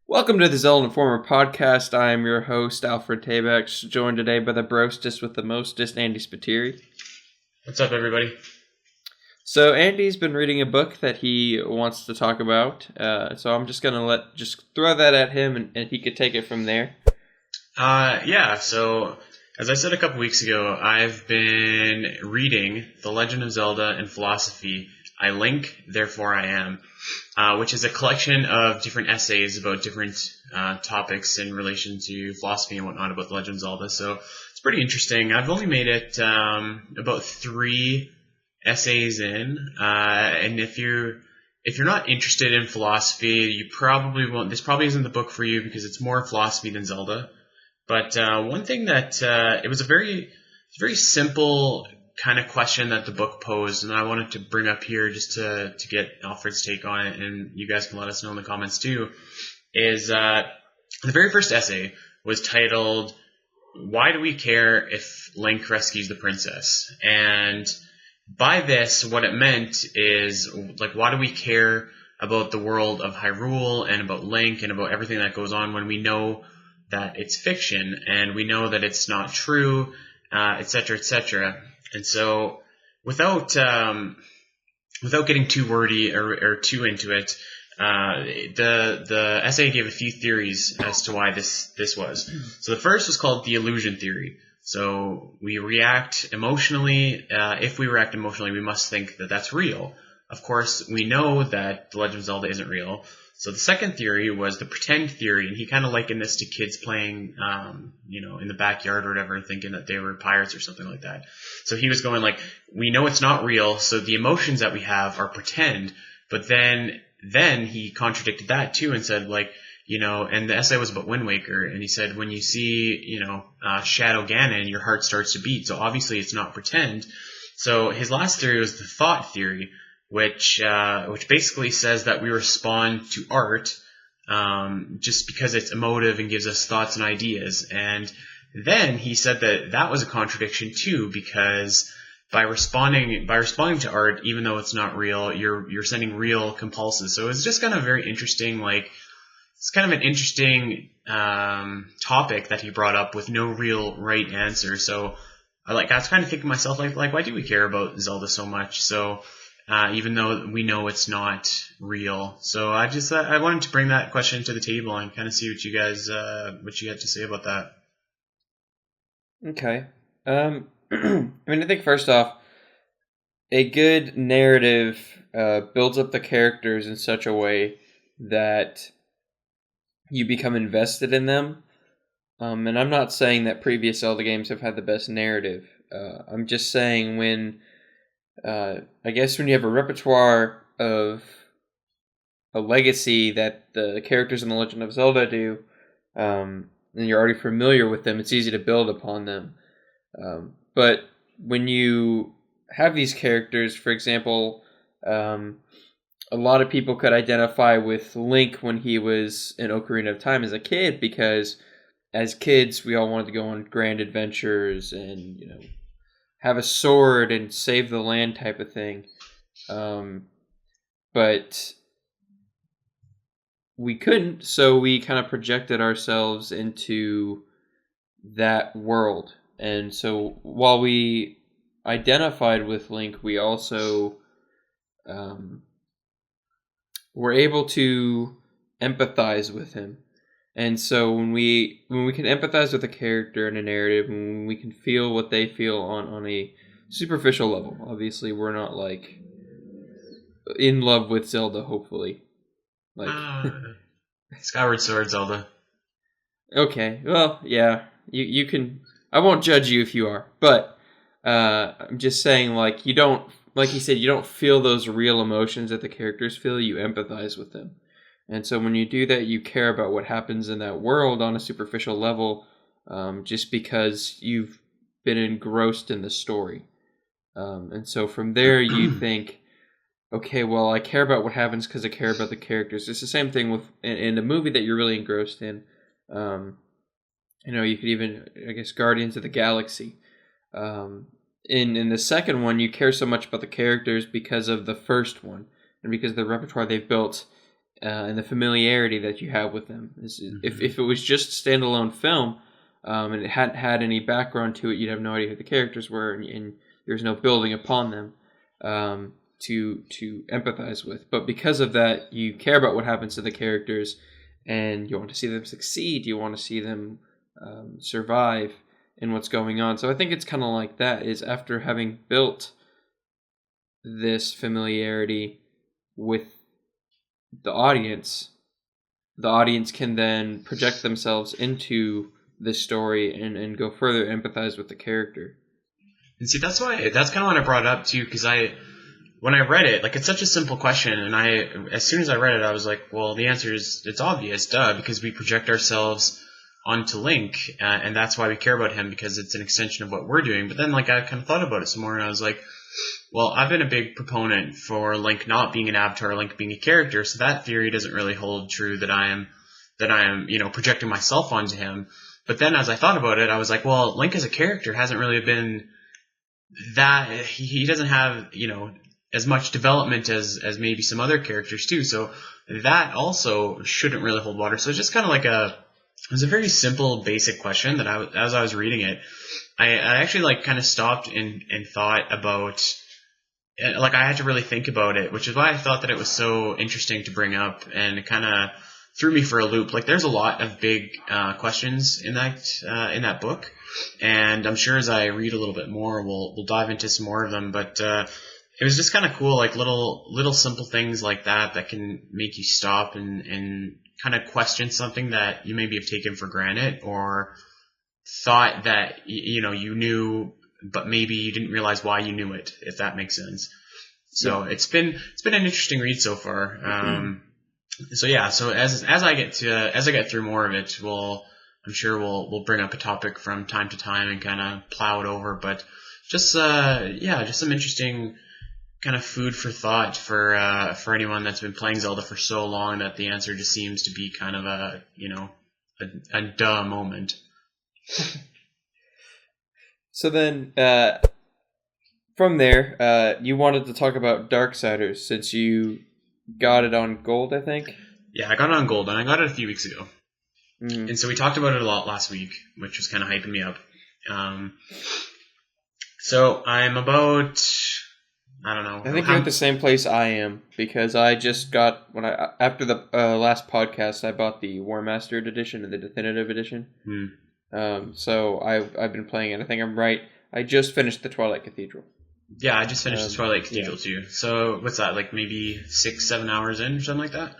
Welcome to the Zelda Informer podcast. I am your host, Alfred Tabex, joined today by the brostest with the mostest, Andy Spiteri. What's up, everybody? So Andy's been reading a book that he wants to talk about, so I'm just going to throw that at him and he could take it from there. So as I said a couple weeks ago, I've been reading The Legend of Zelda and Philosophy. I Link, Therefore I Am, which is a collection of different essays about different topics in relation to philosophy and whatnot about The Legend of Zelda. So it's pretty interesting. I've only made it about 3 essays in, and if you're not interested in philosophy, you probably won't. This probably isn't the book for you because it's more philosophy than Zelda. But one thing that it was a very simple kind of question that the book posed, and I wanted to bring up here just to get Alfred's take on it, and you guys can let us know in the comments too, is the very first essay was titled, "Why Do We Care If Link Rescues the Princess?" And by this, what it meant is, like, why do we care about the world of Hyrule and about Link and about everything that goes on when we know that it's fiction and we know that it's not true, etc., etc. And so, without getting too wordy or too into it, the essay gave a few theories as to why this was. So the first was called the illusion theory. So we react emotionally. If we react emotionally, we must think that that's real. Of course, we know that The Legend of Zelda isn't real. So the second theory was the pretend theory, and he kind of likened this to kids playing, in the backyard or whatever, thinking that they were pirates or something like that. So he was going like, we know it's not real, so the emotions that we have are pretend. But then he contradicted that too and said, like, and the essay was about Wind Waker, and he said, when you see, Shadow Ganon, your heart starts to beat. So obviously it's not pretend. So his last theory was the thought theory, which basically says that we respond to art just because it's emotive and gives us thoughts and ideas. And then he said that was a contradiction too, because by responding to art, even though it's not real, you're sending real impulses. So it's just kind of very interesting, it's kind of an interesting topic that he brought up with no real right answer. So I was kind of thinking to myself, like why do we care about Zelda so much? So even though we know it's not real. So I wanted to bring that question to the table and kind of see what you guys had to say about that. Okay. I think first off, a good narrative builds up the characters in such a way that you become invested in them. And I'm not saying that previous Zelda games have had the best narrative. I'm just saying when you have a repertoire of a legacy that the characters in The Legend of Zelda do, and you're already familiar with them, it's easy to build upon them. But when you have these characters, for example, a lot of people could identify with Link when he was in Ocarina of Time as a kid, because as kids we all wanted to go on grand adventures and have a sword and save the land type of thing. But we couldn't, so we kind of projected ourselves into that world. And so while we identified with Link, we also were able to empathize with him. And so when we can empathize with a character in a narrative, when we can feel what they feel on a superficial level, obviously we're not in love with Zelda, hopefully. Skyward Sword Zelda. Okay, well, yeah, you can. I won't judge you if you are, but I'm just saying, you don't, like you said, you don't feel those real emotions that the characters feel. You empathize with them. And so when you do that, you care about what happens in that world on a superficial level, just because you've been engrossed in the story. And so from there, you think, okay, well, I care about what happens because I care about the characters. It's the same thing with in a movie that you're really engrossed in. You could even, Guardians of the Galaxy. In the second one, you care so much about the characters because of the first one and because of the repertoire they've built and the familiarity that you have with them. If it was just a standalone film, and it hadn't had any background to it, you'd have no idea who the characters were, and there's no building upon them to empathize with. But because of that, you care about what happens to the characters, and you want to see them succeed. You want to see them survive in what's going on. So I think it's kind of like that, is after having built this familiarity with the audience can then project themselves into this story and go further empathize with the character. And see, that's kind of what I brought up too, because when I read it, like, it's such a simple question, and as soon as I read it, I was like, well, the answer is, it's obvious, duh, because we project ourselves onto Link, and that's why we care about him, because it's an extension of what we're doing. But then, like, I kind of thought about it some more, and I was like, well, I've been a big proponent for Link not being an avatar, Link being a character, so that theory doesn't really hold true that I am, projecting myself onto him. But then as I thought about it, I was like, well, Link as a character hasn't really been that, he doesn't have, as much development as maybe some other characters too, so that also shouldn't really hold water. So it's just kind of like it was a very simple, basic question that as I was reading it, I actually, like, kind of stopped and thought about, like, I had to really think about it, which is why I thought that it was so interesting to bring up, and it kind of threw me for a loop. Like, there's a lot of big questions in that book, and I'm sure as I read a little bit more, we'll dive into some more of them. But it was just kind of cool, like little simple things like that can make you stop and kind of question something that you maybe have taken for granted, or thought that you knew, but maybe you didn't realize why you knew it, if that makes sense. So yeah. It's been an interesting read so far. So yeah, so as I get through more of it, I'm sure we'll bring up a topic from time to time and kind of plow it over. But just some interesting kind of food for thought for anyone that's been playing Zelda for so long, that the answer just seems to be kind of a duh moment. So then, from there, you wanted to talk about Darksiders, since you got it on gold, I think? Yeah, I got it on gold, and I got it a few weeks ago. Mm-hmm. And so we talked about it a lot last week, which was kind of hyping me up. So I'm about, I don't know. I think you're at the same place I am, because I just got, after the last podcast, I bought the War Mastered edition and the Definitive edition. So I've been playing it. I think I'm right. I just finished the Twilight Cathedral. Yeah, I just finished the Twilight Cathedral too. So what's that, like maybe 6-7 hours in or something like that?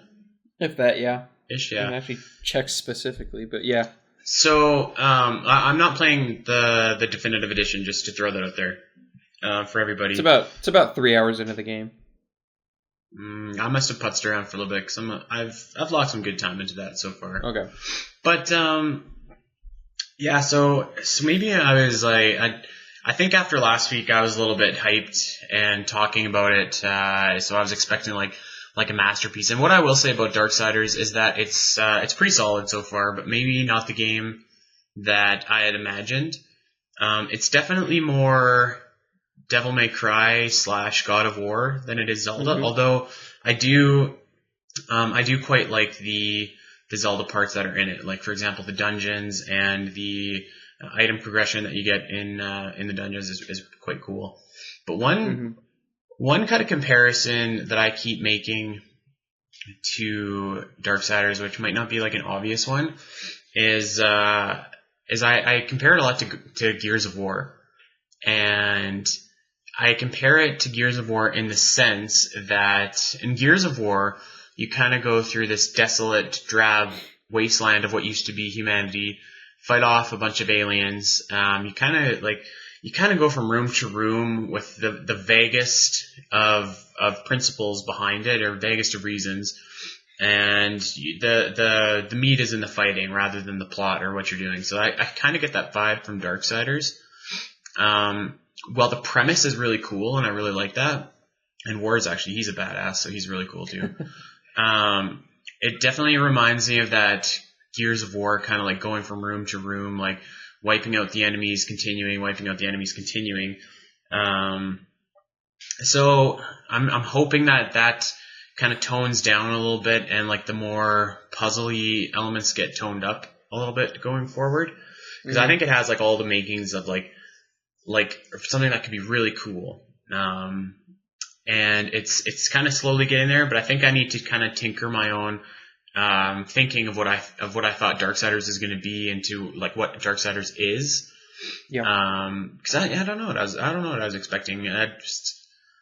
If that, yeah. Ish, yeah. I can actually check specifically, but yeah. So I'm not playing the Definitive edition, just to throw that out there for everybody. It's about 3 hours into the game. I must have putzed around for a little bit, because I've lost some good time into that so far. Okay. But yeah, so maybe I was like, I think after last week I was a little bit hyped and talking about it, so I was expecting like a masterpiece. And what I will say about Darksiders is that it's pretty solid so far, but maybe not the game that I had imagined. It's definitely more Devil May Cry / God of War than it is Zelda. Mm-hmm. Although I do quite like the Zelda parts that are in it. Like, for example, the dungeons and the item progression that you get in the dungeons is quite cool. But one kind of comparison that I keep making to Darksiders, which might not be like an obvious one, is I compare it a lot to Gears of War. And I compare it to Gears of War in the sense that in Gears of War, you kind of go through this desolate, drab wasteland of what used to be humanity, fight off a bunch of aliens. You kind of go from room to room with the vaguest of principles behind it, or vaguest of reasons, and the meat is in the fighting rather than the plot or what you're doing. So I kind of get that vibe from Darksiders. Well, the premise is really cool, and I really like that. And Ward's actually, he's a badass, so he's really cool too. It definitely reminds me of that Gears of War, kind of like going from room to room, like wiping out the enemies, continuing. So I'm hoping that kind of tones down a little bit, and like the more puzzly elements get toned up a little bit going forward. Because I think it has like all the makings of like something that could be really cool. And it's kind of slowly getting there, but I think I need to kind of tinker my own thinking of what I thought Darksiders is going to be into like what Darksiders is. Yeah. Because I don't know what I don't know what I was expecting.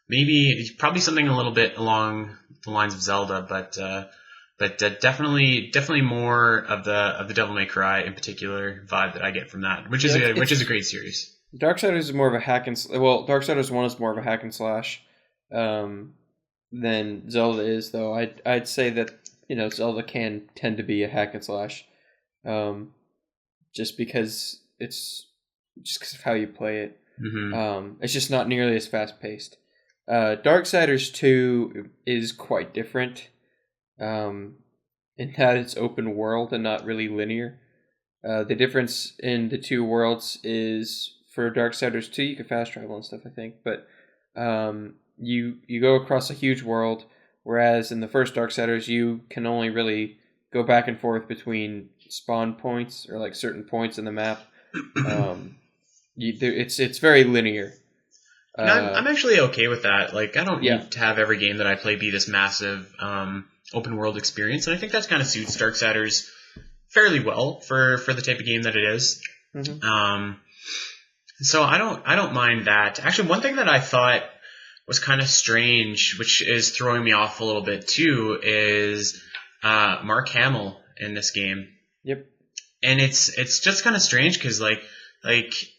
Maybe probably something a little bit along the lines of Zelda, but definitely more of the Devil May Cry in particular vibe that I get from that, which is a great series. Darksiders is more of a hack and Darksiders 1 is more of a hack and slash than Zelda is, though. I'd say that Zelda can tend to be a hack and slash, just because of how you play it. Mm-hmm. It's just not nearly as fast paced. Darksiders 2 is quite different, in that it's open world and not really linear. The difference in the two worlds is for Darksiders 2 you can fast travel and stuff, I think, but you go across a huge world, whereas in the first Darksiders you can only really go back and forth between spawn points or like certain points in the map. It's very linear. I'm actually okay with that. Like, I don't need to have every game that I play be this massive open world experience, and I think that kind of suits Darksiders fairly well for the type of game that it is. Mm-hmm. So I don't mind that. Actually, one thing that I thought was kind of strange, which is throwing me off a little bit too, is Mark Hamill in this game. Yep. And it's just kind of strange because like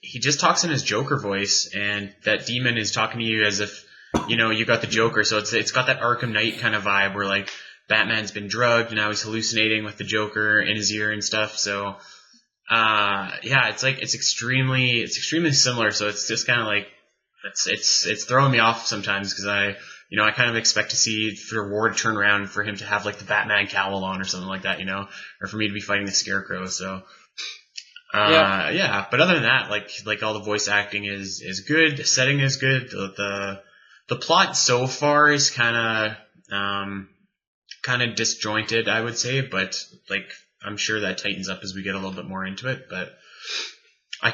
he just talks in his Joker voice, and that demon is talking to you as if you got the Joker. So it's got that Arkham Knight kind of vibe where like Batman's been drugged and now he's hallucinating with the Joker in his ear and stuff. So it's extremely similar. So it's just kind of like it's throwing me off sometimes because I kind of expect to see for Ward turn around for him to have like the Batman cowl on or something like that, or for me to be fighting the Scarecrow. So but other than that, like all the voice acting is good, the setting is good, the plot so far is kind of disjointed, I would say, but like I'm sure that tightens up as we get a little bit more into it. But I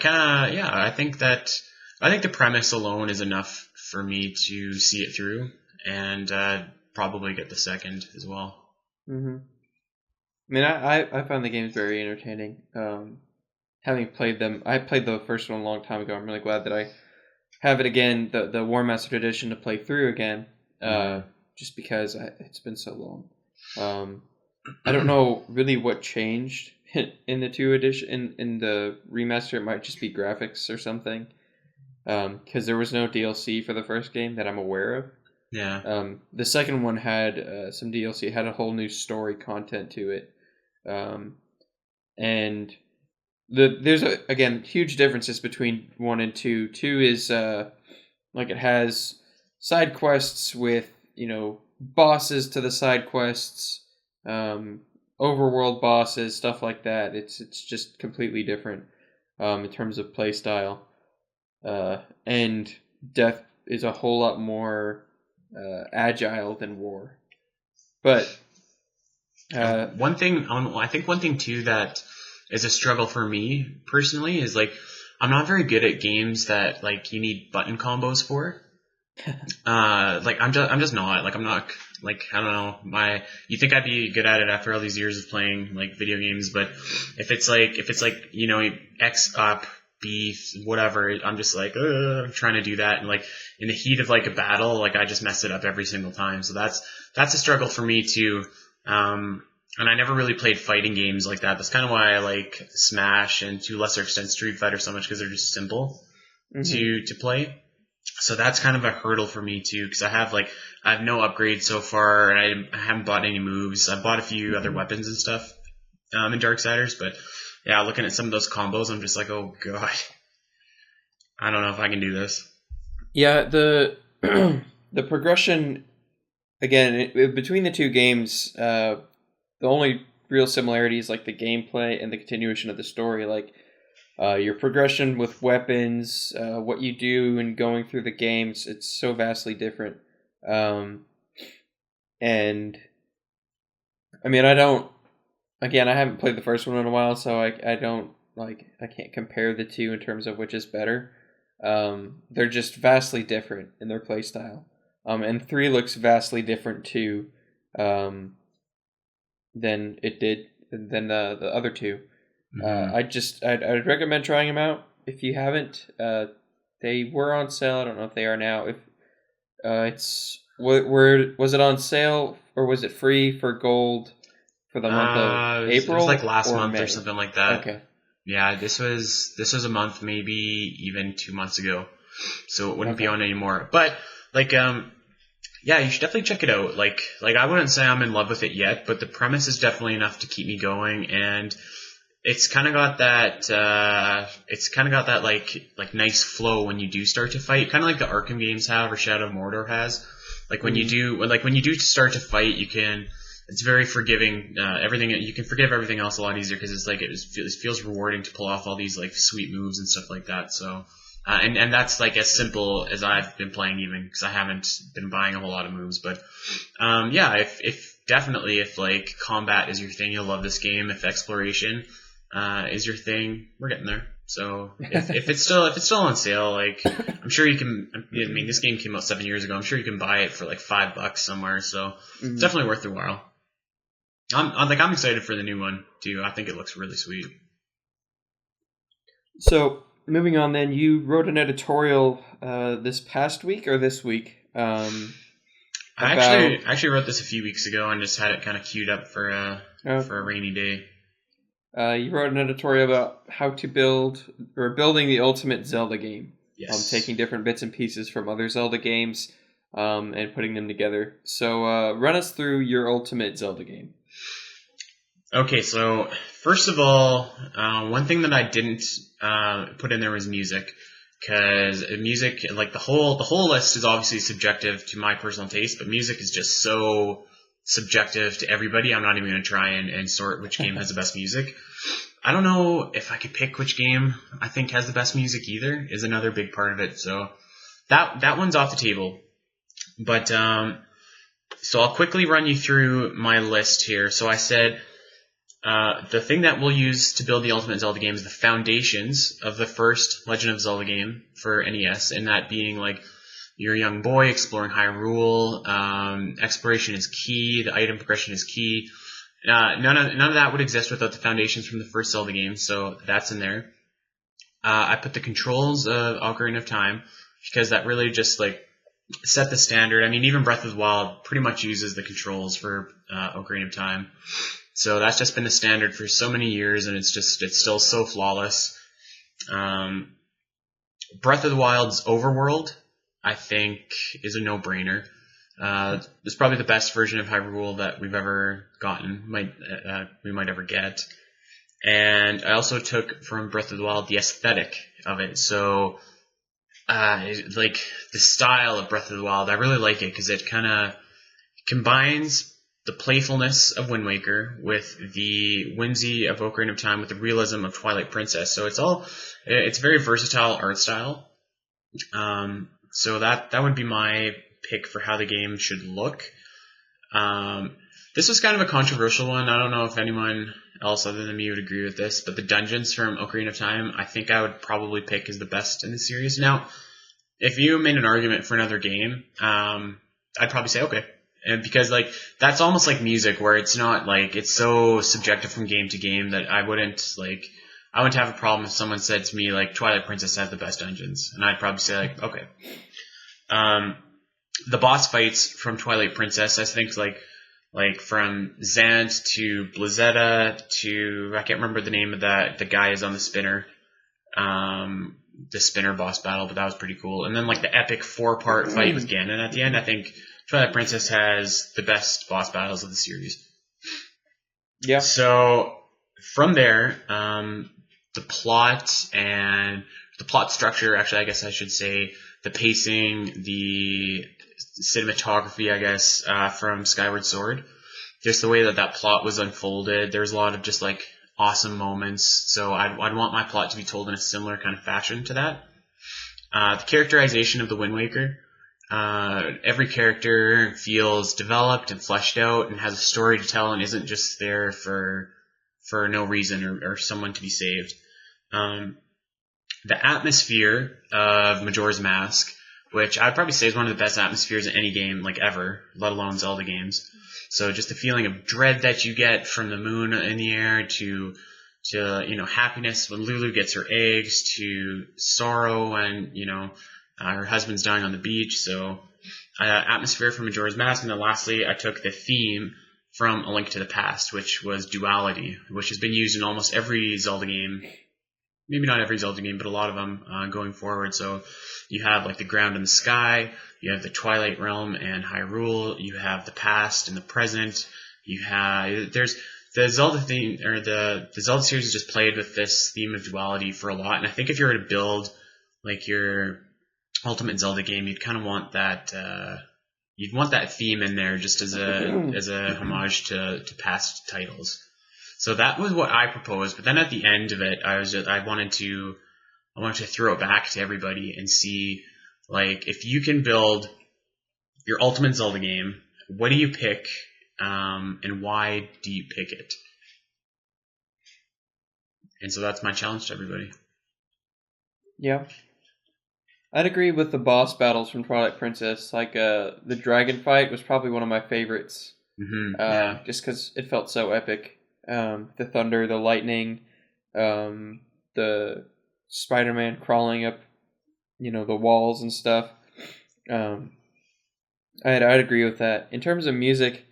think the premise alone is enough for me to see it through and probably get the second as well. Mm-hmm. I mean, I found the games very entertaining. Having played them, I played the first one a long time ago. I'm really glad that I have it again, the War Master edition, to play through again, just because it's been so long. I don't know really what changed in the two edition in the remaster. It might just be graphics or something, because there was no DLC for the first game that I'm aware of. Yeah. The second one had some DLC. It had a whole new story content to it, and there's again huge differences between 1 and 2. 2 is like it has side quests with bosses to the side quests, overworld bosses, stuff like that. It's just completely different in terms of play style, and death is a whole lot more agile than war. But I think one thing too that is a struggle for me personally is like I'm not very good at games that like you need button combos for. Like I'm just not like I'm not like I don't know you think I'd be good at it after all these years of playing like video games, but if it's like X up B whatever, I'm just like I'm trying to do that, and like in the heat of like a battle, like I just mess it up every single time. So that's a struggle for me too. And I never really played fighting games like that. That's kind of why I like Smash and to a lesser extent Street Fighter so much, because they're just simple to play. So that's kind of a hurdle for me too, because I have no upgrades so far, and I haven't bought any moves. I've bought a few other weapons and stuff in Darksiders, but yeah, looking at some of those combos, I'm just like, oh god, I don't know if I can do this. Yeah, the progression again between the two games. The only real similarity is like the gameplay and the continuation of the story. Like your progression with weapons, what you do and going through the games, it's so vastly different. And I mean, I don't. Again, I haven't played the first one in a while, so I don't like. I can't compare the two in terms of which is better. They're just vastly different in their play style. And 3 looks vastly different too, um, than it did than the other two. I'd recommend trying them out if you haven't. They were on sale. I don't know if they are now. If where was it on sale or was it free for gold for the month of April? It was like last or month May? or something like that. Okay. Yeah, this was a month, maybe even 2 months ago, so it wouldn't be on anymore. But like, yeah, you should definitely check it out. Like I wouldn't say I'm in love with it yet, but the premise is definitely enough to keep me going, and it's kind of got that. Like nice flow when you do start to fight, kind of like the Arkham games have or Shadow of Mordor has. Like when you do start to fight, you can. It's very forgiving. Everything you can forgive everything else a lot easier because it's like it feels rewarding to pull off all these like sweet moves and stuff like that. So, and that's like as simple as I've been playing even because I haven't been buying a whole lot of moves. But yeah, if like combat is your thing, you'll love this game. If exploration is your thing, we're getting there. So if it's still on sale, like I'm sure you can. I mean, this game came out 7 years ago. I'm sure you can buy it for like $5 somewhere. So it's definitely worth your while. I'm excited for the new one too. I think it looks really sweet. So moving on, then you wrote an editorial this past week or this week. I actually wrote this a few weeks ago and just had it kind of queued up for a rainy day. You wrote an editorial about how to building the ultimate Zelda game. Yes. Taking different bits and pieces from other Zelda games and putting them together. So run us through your ultimate Zelda game. Okay, so first of all, one thing that I didn't put in there was music, because music, like the whole list is obviously subjective to my personal taste, but music is just so subjective to everybody. I'm not even going to try and sort which game has the best music. I don't know if I could pick which game I think has the best music either, is another big part of it. So that one's off the table. But so I'll quickly run you through my list here. So I said the thing that we'll use to build the Ultimate Zelda game is the foundations of the first Legend of Zelda game for NES, and that being like you're a young boy exploring Hyrule. Exploration is key. The item progression is key. None of that would exist without the foundations from the first Zelda game, so that's in there. I put the controls of Ocarina of Time because that really just like set the standard. I mean, even Breath of the Wild pretty much uses the controls for Ocarina of Time. So that's just been the standard for so many years, and it's still so flawless. Breath of the Wild's Overworld, I think, is a no-brainer. It's probably the best version of Hyrule that we've ever gotten, we might ever get. And I also took from Breath of the Wild the aesthetic of it. So, like the style of Breath of the Wild, I really like it because it kind of combines the playfulness of Wind Waker with the whimsy of Ocarina of Time with the realism of Twilight Princess. So it's very versatile art style. So that would be my pick for how the game should look. This was kind of a controversial one. I don't know if anyone else other than me would agree with this, but the dungeons from Ocarina of Time, I think I would probably pick as the best in the series. Now, if you made an argument for another game, I'd probably say okay. And because like that's almost like music where it's not like it's so subjective from game to game that I wouldn't have a problem if someone said to me like Twilight Princess has the best dungeons, and I'd probably say like okay. The boss fights from Twilight Princess, I think like from Zant to Blizzetta to I can't remember the name of the guy is on the spinner. The spinner boss battle, but that was pretty cool. And then like the epic 4-part fight with Ganon at the end, I think Twilight Princess has the best boss battles of the series. Yeah. So from there, the plot structure, actually, I guess I should say, the pacing, the cinematography, I guess, from Skyward Sword. Just the way that plot was unfolded. There's a lot of just like awesome moments. So I'd want my plot to be told in a similar kind of fashion to that. The characterization of the Wind Waker. Every character feels developed and fleshed out and has a story to tell and isn't just there for no reason or someone to be saved. The atmosphere of Majora's Mask, which I'd probably say is one of the best atmospheres in any game, like ever, let alone Zelda games. So just the feeling of dread that you get from the moon in the air to happiness when Lulu gets her eggs, to sorrow when, her husband's dying on the beach. So atmosphere from Majora's Mask. And then lastly, I took the theme from A Link to the Past, which was duality, which has been used in almost every Zelda game. Maybe not every Zelda game, but a lot of them going forward. So you have like the ground and the sky, you have the Twilight Realm and Hyrule, you have the past and the present, there's the Zelda theme, or the Zelda series has just played with this theme of duality for a lot. And I think if you were to build like your ultimate Zelda game, you'd kind of want that theme in there just as a homage to past titles. So that was what I proposed, but then at the end of it, I wanted to throw it back to everybody and see, like, if you can build your ultimate Zelda game, what do you pick, and why do you pick it? And so that's my challenge to everybody. Yeah. I'd agree with the boss battles from Twilight Princess. Like, the dragon fight was probably one of my favorites. Mm-hmm. Just because it felt so epic. The thunder, the lightning, the Spider-Man crawling up, the walls and stuff. I'd agree with that. In terms of music,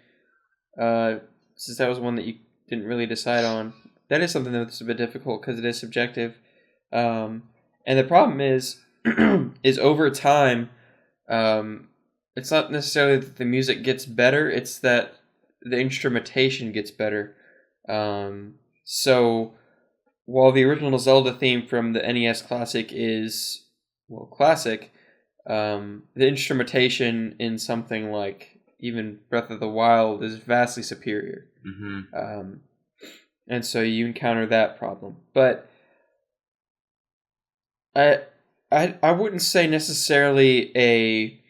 since that was one that you didn't really decide on, that is something that's a bit difficult because it is subjective. And the problem is over time, it's not necessarily that the music gets better, it's that the instrumentation gets better. So while the original Zelda theme from the NES Classic is, classic, the instrumentation in something like even Breath of the Wild is vastly superior. Mm-hmm. And so you encounter that problem. But I wouldn't say necessarily a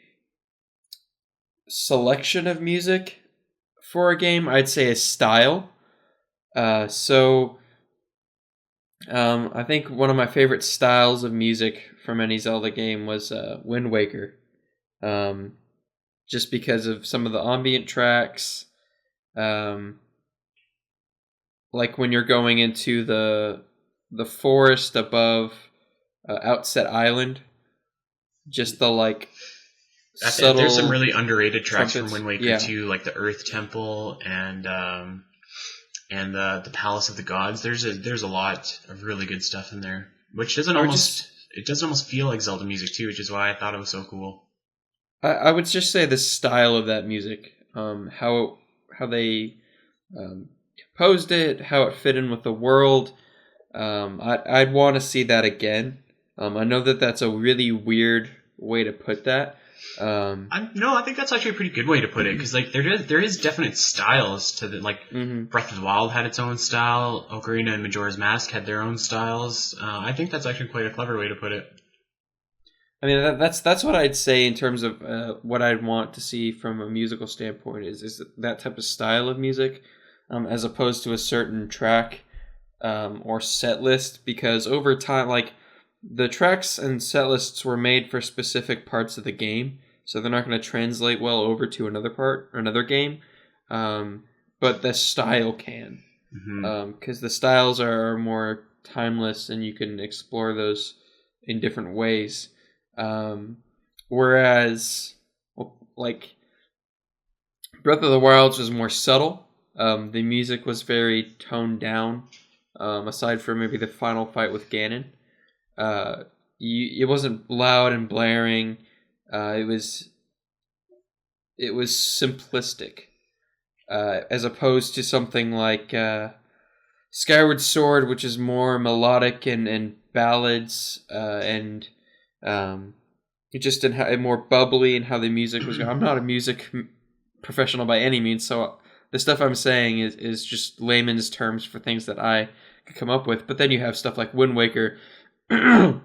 selection of music for a game. I'd say a style. I think one of my favorite styles of music from any Zelda game was Wind Waker. Just because of some of the ambient tracks. Like when you're going into the forest above Outset Island. Just the subtle. There's some really underrated tracks trumpets. from Wind Waker too, like the Earth Temple and the Palace of the Gods. There's a lot of really good stuff in there, which doesn't almost feel like Zelda music too, which is why I thought it was so cool. I would just say the style of that music, how they composed it, how it fit in with the world. I'd want to see that again. I know that that's a really weird way to put that. I think that's actually a pretty good way to put it, because there is definite styles to the Breath of the Wild had its own style, Ocarina and Majora's Mask had their own styles. I think that's actually quite a clever way to put it. I mean, that's what I'd say in terms of what I'd want to see from a musical standpoint is that type of style of music, as opposed to a certain track or set list, because over time, the tracks and set lists were made for specific parts of the game, so they're not going to translate well over to another game. But the style can, because the styles are more timeless, and you can explore those in different ways. Whereas, Breath of the Wild was more subtle. The music was very toned down, aside from maybe the final fight with Ganon. It wasn't loud and blaring. It was simplistic, as opposed to something like Skyward Sword, which is more melodic and ballads, and just in how more bubbly and how the music was going. I'm not a music professional by any means, so the stuff I'm saying is just layman's terms for things that I could come up with. But then you have stuff like Wind Waker,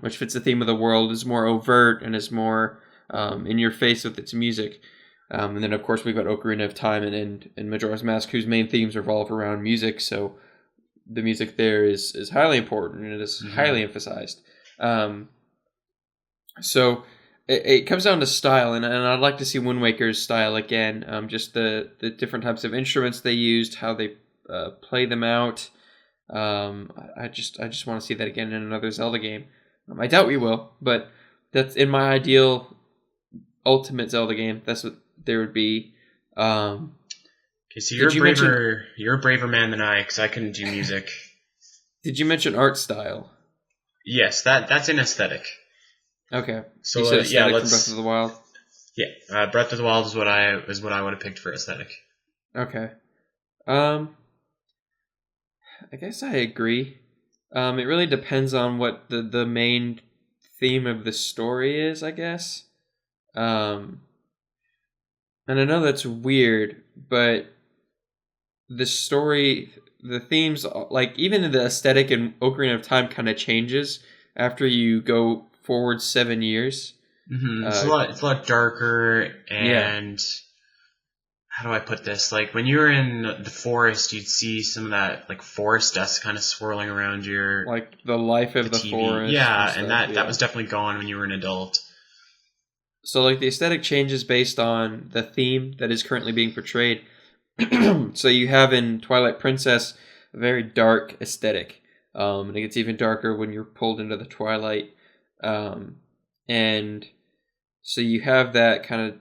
which fits the theme of the world, is more overt and is more in your face with its music. And then, of course, we've got Ocarina of Time and Majora's Mask, whose main themes revolve around music. So the music there is highly important and it is highly emphasized. So it comes down to style, and I'd like to see Wind Waker's style again. Just the different types of instruments they used, how they play them out. I just want to see that again in another Zelda game. I doubt we will, but that's in my ideal ultimate Zelda game. That's what there would be. Okay, so you're a braver man than I, because I couldn't do music. Did you mention art style? Yes, that's an aesthetic. Okay. So you said aesthetic from Breath of the Wild. Yeah, Breath of the Wild is what I would have picked for aesthetic. Okay. I guess I agree. It really depends on what the main theme of the story is, I guess. And I know that's weird, but the story, the themes, like even the aesthetic in Ocarina of Time kind of changes after you go forward 7 years. Mm-hmm. It's a lot darker, and how do I put this? Like when you were in the forest, you'd see some of that like forest dust kind of swirling around your like the life of the TV. forest. Yeah, and that was definitely gone when you were an adult. So like the aesthetic changes based on the theme that is currently being portrayed. So you have in Twilight Princess a very dark aesthetic. And it gets even darker when you're pulled into the twilight. And so you have that kind of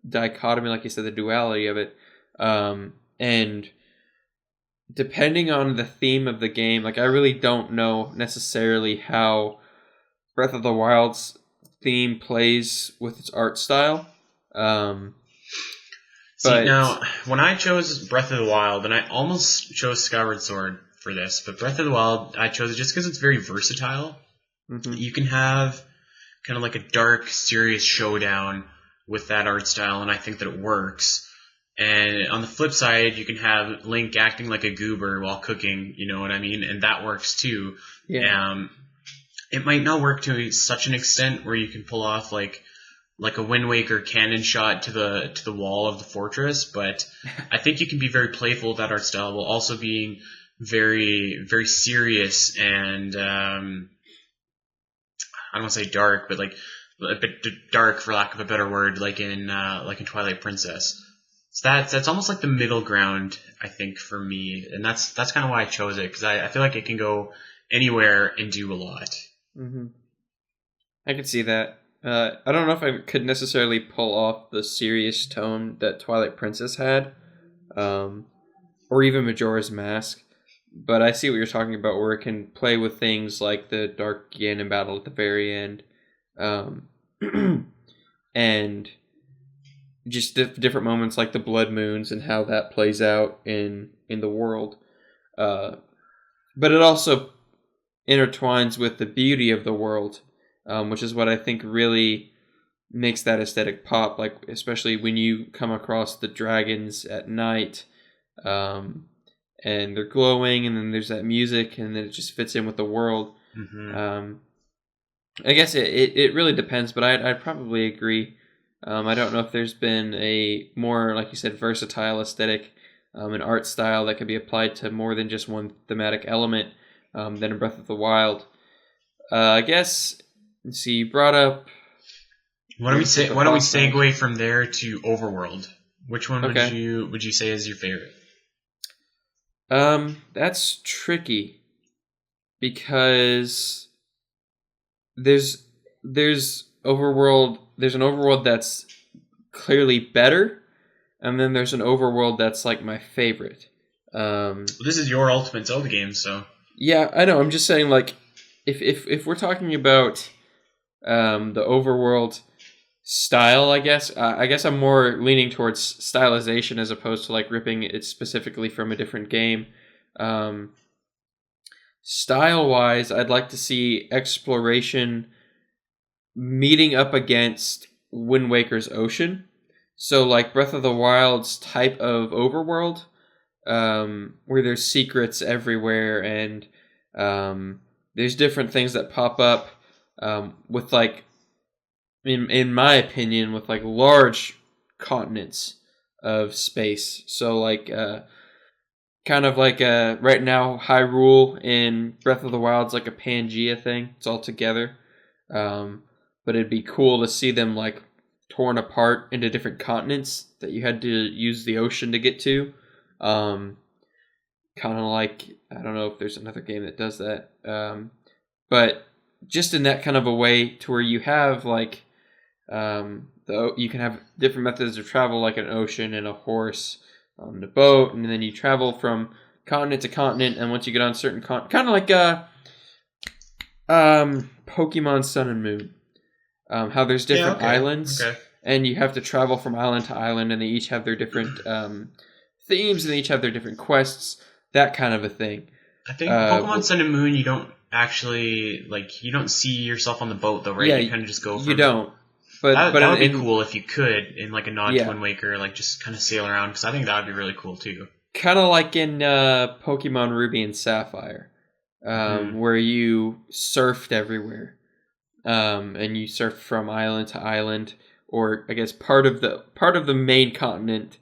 dichotomy, like you said, the duality of it. And depending on the theme of the game, like I really don't know necessarily how Breath of the Wild's theme plays with its art style. See, now, when I chose Breath of the Wild, and I almost chose Skyward Sword for this, but Breath of the Wild, I chose it just because it's very versatile. Mm-hmm. You can have kind of like a dark, serious showdown with that art style, and I think that it works. And on the flip side, you can have Link acting like a goober while cooking, you know what I mean? And that works too. Yeah. It might not work to such an extent where you can pull off like a Wind Waker cannon shot to the wall of the fortress, but I think you can be very playful with that art style while also being very, very serious and I don't want to say dark, but like a bit dark for lack of a better word, like in Twilight Princess. So that's almost like the middle ground, I think, for me, and that's kind of why I chose it, because I feel like it can go anywhere and do a lot. Mm-hmm. I can see that. I don't know if I could necessarily pull off the serious tone that Twilight Princess had, or even Majora's Mask, but I see what you're talking about, where it can play with things like the Dark Ganon battle at the very end, and just different moments like the Blood Moons and how that plays out in the world. But it also intertwines with the beauty of the world, which is what I think really makes that aesthetic pop. Like especially when you come across the dragons at night, and they're glowing, and then there's that music, and then it just fits in with the world. Mm-hmm. I guess it really depends, but I'd probably agree. I don't know if there's been a more, like you said, versatile aesthetic, an art style that can be applied to more than just one thematic element than in Breath of the Wild. I guess. Let's see. You brought up. Why don't we segue from there to Overworld? Which one would you say is your favorite? That's tricky because there's Overworld. There's an Overworld that's clearly better, and then there's an Overworld that's like my favorite. Well, this is your ultimate Zelda game, so. Yeah, I know. I'm just saying, like, if we're talking about the Overworld style, I guess I'm more leaning towards stylization as opposed to like ripping it specifically from a different game. Style-wise, I'd like to see exploration meeting up against Wind Waker's ocean. So like Breath of the Wild's type of overworld, where there's secrets everywhere and there's different things that pop up with like in my opinion, with like large continents of space. So like kind of like right now Hyrule in Breath of the Wild is like a Pangea thing. It's all together. But it'd be cool to see them like torn apart into different continents that you had to use the ocean to get to. Kind of like, I don't know if there's another game that does that. But just in that kind of a way to where you have like you can have different methods of travel, like an ocean and a horse on the boat, and then you travel from continent to continent. And once you get on certain kind of like Pokemon Sun and Moon, how there's different islands, and you have to travel from island to island, and they each have their different themes, and they each have their different quests. That kind of a thing. I think Pokemon Sun and Moon, you don't actually you don't see yourself on the boat though, right? Yeah, you kind of just go. You don't. But that would be cool if you could, in like a nod to Wind Waker, like just kind of sail around, because I think that would be really cool too. Kind of like in Pokemon Ruby and Sapphire, where you surfed everywhere, and you surfed from island to island, or I guess part of the main continent,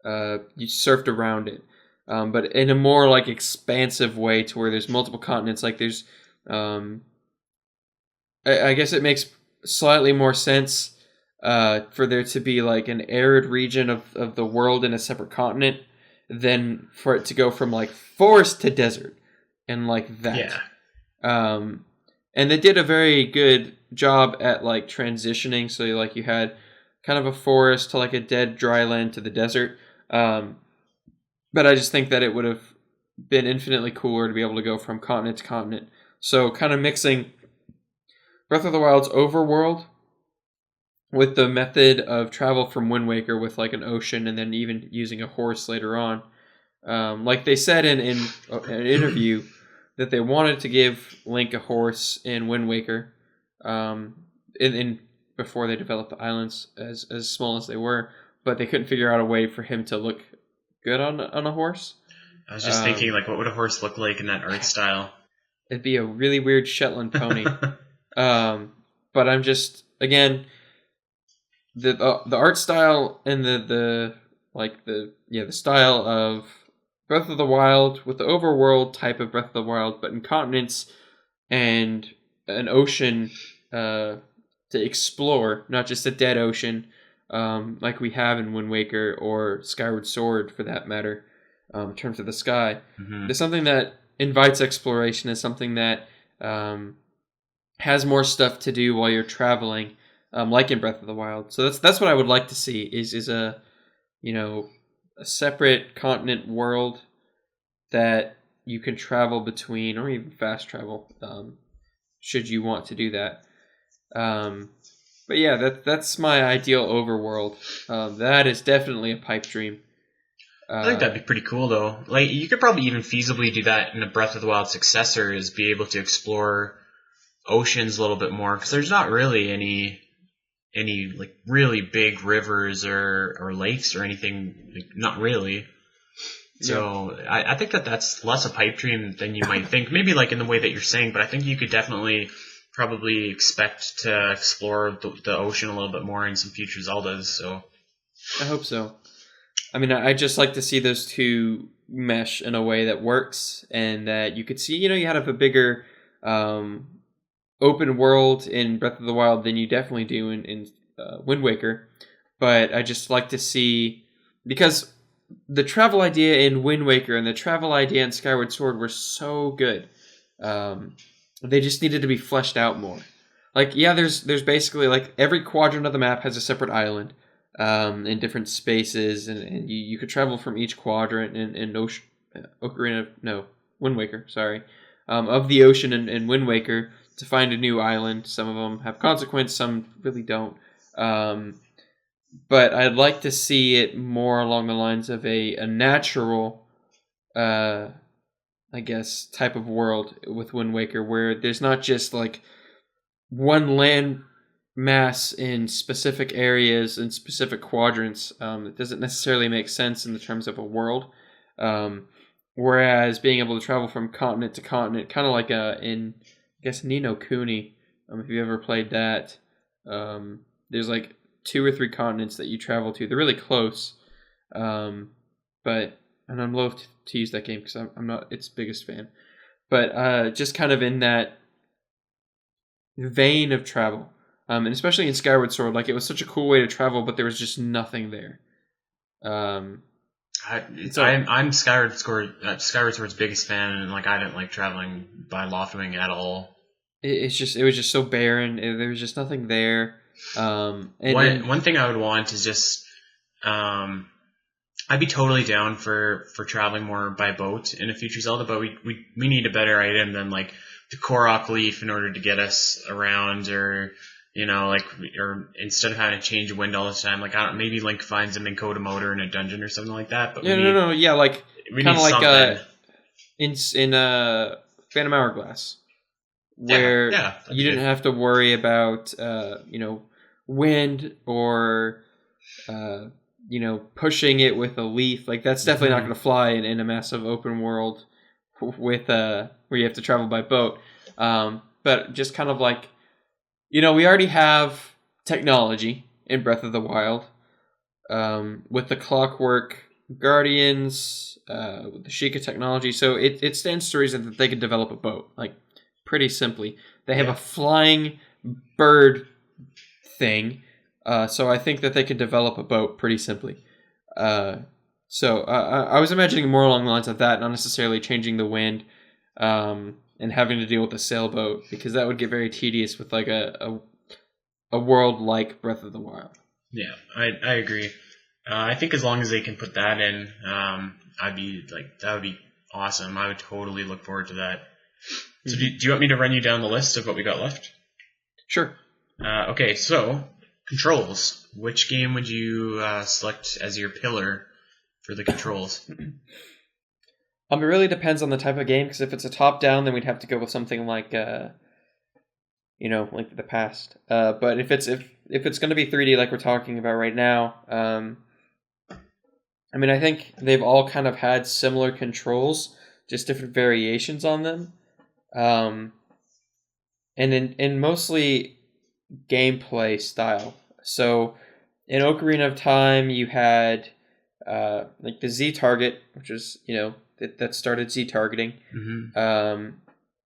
you surfed around it, but in a more like expansive way, to where there's multiple continents. Like there's, I guess it makes slightly more sense for there to be like an arid region of the world in a separate continent than for it to go from like forest to desert and like that. Yeah. And they did a very good job at like transitioning. So like you had kind of a forest to like a dead dry land to the desert. But I just think that it would have been infinitely cooler to be able to go from continent to continent. So kind of mixing Breath of the Wild's overworld with the method of travel from Wind Waker with like an ocean, and then even using a horse later on. Like they said in an interview that they wanted to give Link a horse in Wind Waker, in before they developed the islands as small as they were, but they couldn't figure out a way for him to look good on a horse. I was just thinking, like, what would a horse look like in that art style? It'd be a really weird Shetland pony. But I'm just, again, the art style and the style of Breath of the Wild with the overworld type of Breath of the Wild, but in continents and an ocean to explore, not just a dead ocean like we have in Wind Waker or Skyward Sword for that matter, in terms of the sky. Mm-hmm. There's something that invites exploration, is something that has more stuff to do while you're traveling, like in Breath of the Wild. So that's what I would like to see is a separate continent world that you can travel between, or even fast travel, should you want to do that. But yeah, that's my ideal overworld. That is definitely a pipe dream. I think that'd be pretty cool, though. Like, you could probably even feasibly do that in a Breath of the Wild successor, is be able to explore oceans a little bit more, because there's not really any like really big rivers or lakes or anything, like, not really. So yeah. I think that's less a pipe dream than you might think. Maybe like in the way that you're saying, but I think you could definitely probably expect to explore the ocean a little bit more in some future Zeldas. So I hope so. I mean, I just like to see those two mesh in a way that works, and that you could see, you had a bigger open world in Breath of the Wild than you definitely do in Wind Waker. But I just like to see, because the travel idea in Wind Waker and the travel idea in Skyward Sword were so good. They just needed to be fleshed out more. Like, yeah, there's basically like every quadrant of the map has a separate island in different spaces, and you could travel from each quadrant in Wind Waker, sorry, of the ocean in Wind Waker to find a new island. Some of them have consequence, some really don't. But I'd like to see it more along the lines of a natural, I guess, type of world with Wind Waker, where there's not just like one land mass in specific areas and specific quadrants. It doesn't necessarily make sense in the terms of a world. Whereas being able to travel from continent to continent, kind of like in, I guess, Ni no Kuni, if you ever played that, There's like 2 or 3 continents that you travel to. They're really close, but and I'm loath to use that game because I'm not its biggest fan. But just kind of in that vein of travel, and especially in Skyward Sword, like it was such a cool way to travel, but there was just nothing there. I'm Skyward Sword's biggest fan, and like I didn't like traveling by Loftwing at all. It was just so barren. There was just nothing there. One thing I would want is just I'd be totally down for traveling more by boat in a future Zelda, but we need a better item than like the Korok leaf in order to get us around, or or instead of having to change wind all the time, like maybe Link finds a Minn Kota motor in a dungeon or something like that. But like kind of like in Phantom Hourglass, where you didn't have to worry about wind or pushing it with a leaf. Like that's definitely not going to fly in a massive open world with where you have to travel by boat. But just kind of like, we already have technology in Breath of the Wild, with the Clockwork Guardians, with the Sheikah technology. So it stands to reason that they could develop a boat, like pretty simply. They have a flying bird thing. So I think that they could develop a boat pretty simply. So I was imagining more along the lines of that, not necessarily changing the wind, and having to deal with a sailboat, because that would get very tedious with like a world like Breath of the Wild. Yeah, I agree. I think as long as they can put that in, I'd be like, that would be awesome. I would totally look forward to that. So do you want me to run you down the list of what we got left? Sure. Okay, so controls. Which game would you select as your pillar for the controls? It really depends on the type of game, because if it's a top-down, then we'd have to go with something like, Link to the Past. But if it's going to be 3D like we're talking about right now, I think they've all kind of had similar controls, just different variations on them. And in mostly gameplay style. So in Ocarina of Time, you had like the Z target, which is that started Z targeting. Mm-hmm.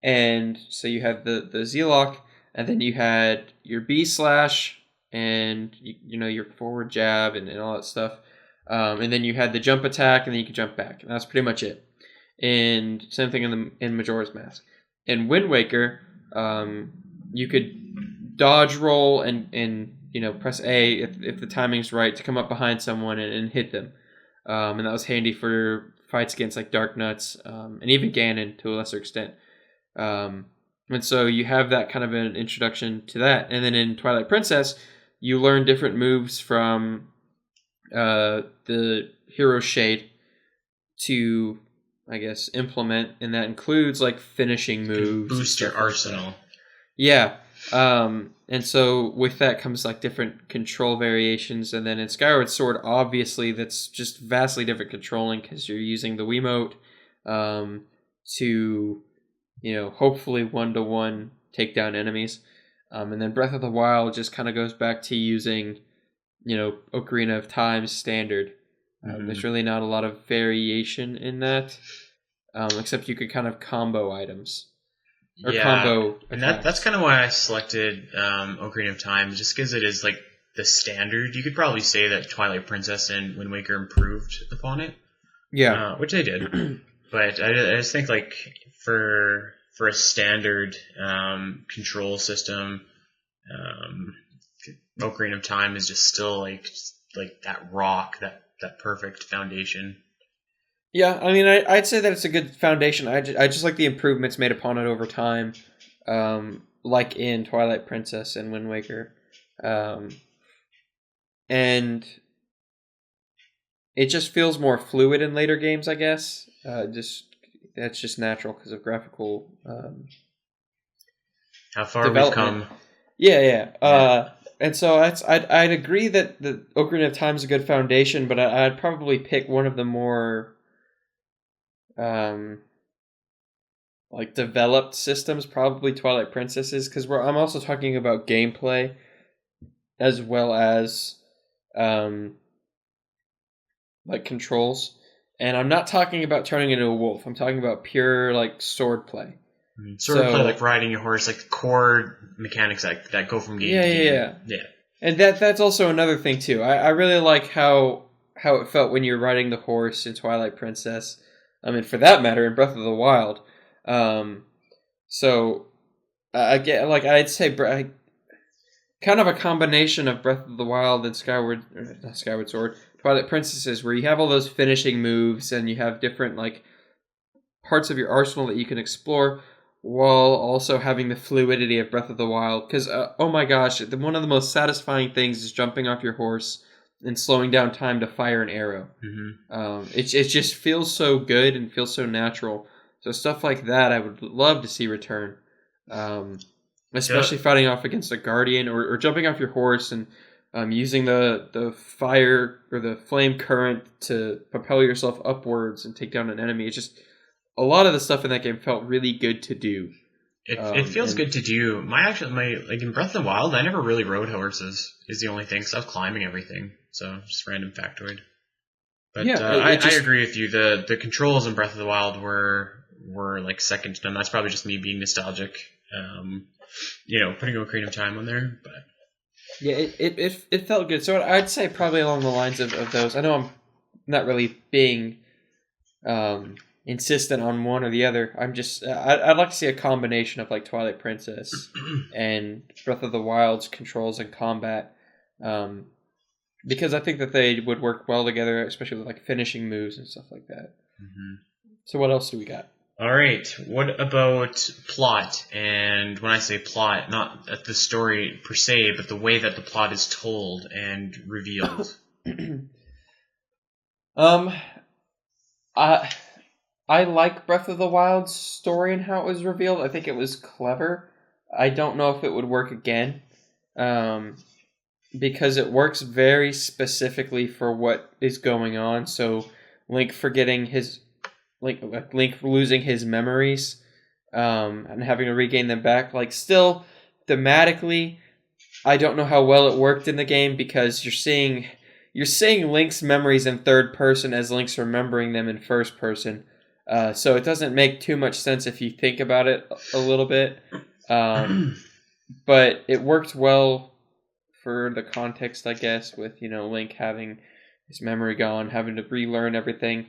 And so you had the Z lock, and then you had your B slash, and your forward jab and all that stuff. And then you had the jump attack, and then you could jump back, and that's pretty much it. And same thing in Majora's Mask. In Wind Waker, you could dodge roll and press A if the timing's right to come up behind someone and hit them. And that was handy for fights against like Dark Nuts, and even Ganon to a lesser extent. And so you have that kind of an introduction to that. And then in Twilight Princess, you learn different moves from the Hero Shade to, I guess, implement, and that includes like finishing moves. Boost your arsenal. Yeah. And so with that comes like different control variations, and then in Skyward Sword, obviously that's just vastly different controlling, because you're using the Wiimote to hopefully 1-to-1 take down enemies, and then Breath of the Wild just kind of goes back to using Ocarina of Time standard. There's really not a lot of variation in that, except you could kind of combo items. Or combo and that's kind of why I selected Ocarina of Time, just because it is like the standard. You could probably say that Twilight Princess and Wind Waker improved upon it. Yeah, which they did. But I just think like for a standard control system, Ocarina of Time is just still like that rock, that perfect foundation. Yeah, I'd say that it's a good foundation. I just like the improvements made upon it over time, like in Twilight Princess and Wind Waker. And it just feels more fluid in later games, I guess. That's just natural because of graphical how far we've come. Yeah. And so I'd agree that the Ocarina of Time is a good foundation, but I'd probably pick one of the more like developed systems, probably Twilight Princess is, because I'm also talking about gameplay. as well as like controls. And I'm not talking about turning into a wolf. I'm talking about pure like sword play. Sort of play like riding your horse, like the core mechanics that go from game to game. Yeah. And that's also another thing too. I really like how it felt when you're riding the horse in Twilight Princess. I mean, for that matter, in Breath of the Wild. So again, like I'd say, kind of a combination of Breath of the Wild and not Skyward Sword, Twilight Princesses, where you have all those finishing moves and you have different like parts of your arsenal that you can explore, while also having the fluidity of Breath of the Wild. Because, oh my gosh, one of the most satisfying things is jumping off your horse and slowing down time to fire an arrow. It just feels so good and feels so natural. So stuff like that I would love to see return. Especially fighting off against a guardian or jumping off your horse and using the fire or the flame current to propel yourself upwards and take down an enemy. It's just... a lot of the stuff in that game felt really good to do. It feels good to do. My like in Breath of the Wild, I never really rode horses. Is the only thing. So I was climbing everything. So just random factoid. But yeah, I agree with you. The controls in Breath of the Wild were like second to none. That's probably just me being nostalgic. Putting Ocarina of Time on there, but yeah, it felt good. So I'd say probably along the lines of those. I know I'm not really being insistent on one or the other. I'm just I'd like to see a combination of like Twilight Princess and Breath of the Wild's controls and combat, because I think that they would work well together, especially with like finishing moves and stuff like that. So what else do we got? All right, what about plot? And when I say plot, not the story per se, but the way that the plot is told and revealed. I like Breath of the Wild's story and how it was revealed. I think it was clever. I don't know if it would work again, because it works very specifically for what is going on. So Link losing his memories, and having to regain them back. Like, still thematically, I don't know how well it worked in the game, because you're seeing Link's memories in third person as Link's remembering them in first person. So it doesn't make too much sense if you think about it a little bit. But it worked well for the context, I guess, with, Link having his memory gone, having to relearn everything.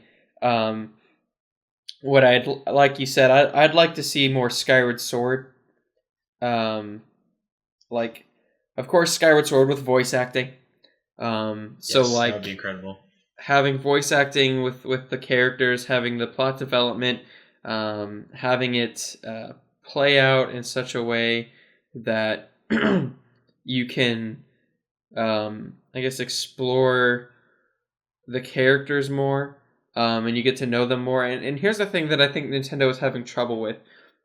What like you said, I'd like to see more Skyward Sword. Like, of course, Skyward Sword with voice acting. So like, that would be incredible. Having voice acting with the characters, having the plot development, having it play out in such a way that you can, I guess, explore the characters more, and you get to know them more. And here's the thing that I think Nintendo was having trouble with,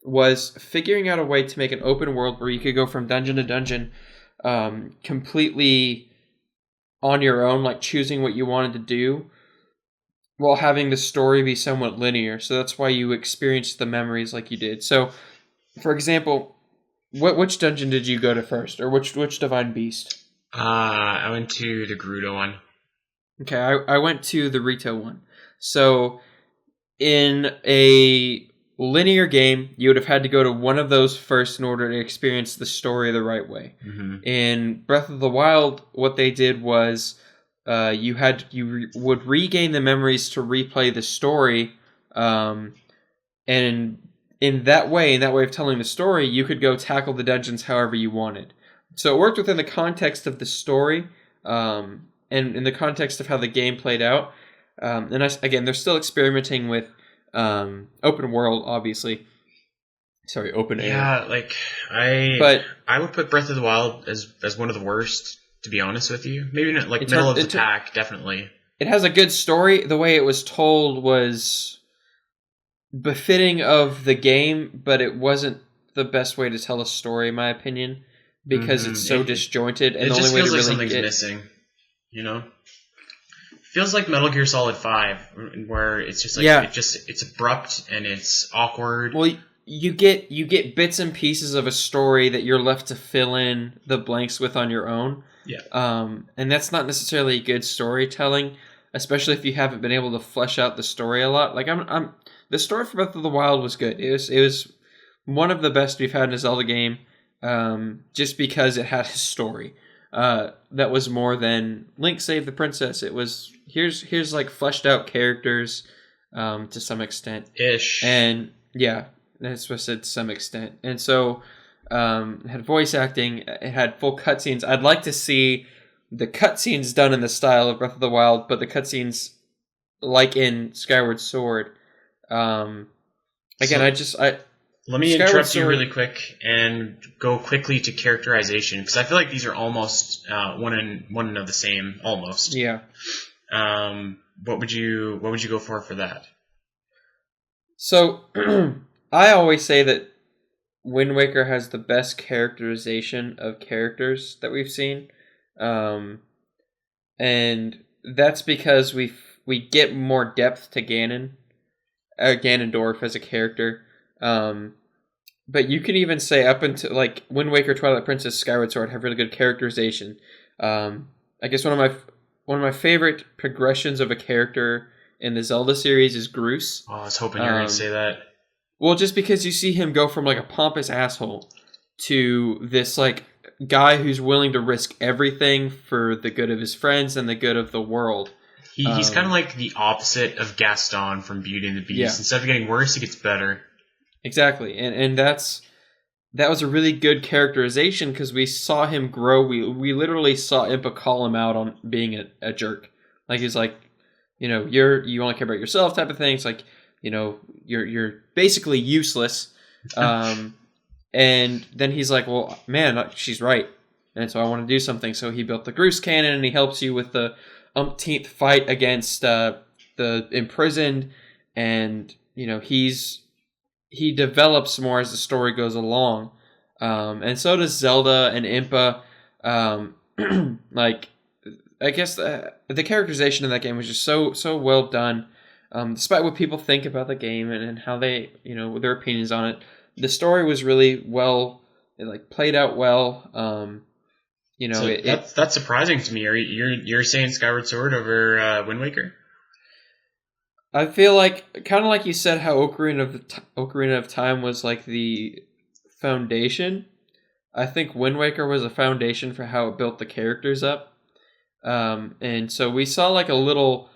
was figuring out a way to make an open world where you could go from dungeon to dungeon, completely on your own, like choosing what you wanted to do, while having the story be somewhat linear. So that's why you experienced the memories like you did. So, for example, which dungeon did you go to first, or which Divine Beast? I went to the Gerudo one. Okay, I went to the Rito one. So, in a linear game, you would have had to go to one of those first in order to experience the story the right way. In Breath of the Wild, what they did was you would regain the memories to replay the story, and in that way of telling the story, you could go tackle the dungeons however you wanted. So it worked within the context of the story, and in the context of how the game played out. And again, they're still experimenting with open world, obviously. Sorry, open air. Yeah, like I would put Breath of the Wild as one of the worst, to be honest with you. Maybe not like middle of the pack, definitely. It has a good story. The way it was told was befitting of the game, but it wasn't the best way to tell a story, in my opinion, because it's so disjointed. And it the just only way feels to like really something's missing, Feels like Metal Gear Solid 5, where it's just like it's abrupt and it's awkward. Well, you get bits and pieces of a story that you're left to fill in the blanks with on your own. Yeah. And that's not necessarily good storytelling, especially if you haven't been able to flesh out the story a lot. Like the story for Breath of the Wild was good. It was one of the best we've had in a Zelda game, just because it had a story that was more than Link saved the princess. It was here's like fleshed out characters to some extent. Ish. And yeah, that's what I said, to some extent. And so it had voice acting, it had full cutscenes. I'd like to see the cutscenes done in the style of Breath of the Wild, but the cutscenes like in Skyward Sword. Again, Let me interrupt you really quick and go quickly to characterization, because I feel like these are almost one and of the same, almost. Yeah. What would you go for that? So I always say that Wind Waker has the best characterization of characters that we've seen, and that's because we get more depth to Ganondorf as a character. But you can even say up until like Wind Waker, Twilight Princess, Skyward Sword have really good characterization. I guess one of my favorite progressions of a character in the Zelda series is Groose. Oh, I was hoping you were going to say that. Well, just because you see him go from like a pompous asshole to this like guy who's willing to risk everything for the good of his friends and the good of the world. He's kind of like the opposite of Gaston from Beauty and the Beast. Yeah. Instead of getting worse, it gets better. Exactly, and that was a really good characterization because we saw him grow. We literally saw Impa call him out on being a jerk. Like he's like, you only care about yourself type of things. Like, you're basically useless. And then he's like, well, man, she's right, and so I want to do something. So he built the Groose Cannon, and he helps you with the umpteenth fight against the imprisoned, and he develops more as the story goes along, and so does Zelda and Impa. Like, I guess the characterization in that game was just so well done, despite what people think about the game and how they their opinions on it. The story was really well, it like played out well. So that's surprising to me. You're saying Skyward Sword over Wind Waker? I feel like, kind of like you said, how Ocarina of Time was like the foundation. I think Wind Waker was a foundation for how it built the characters up. And so we saw like a little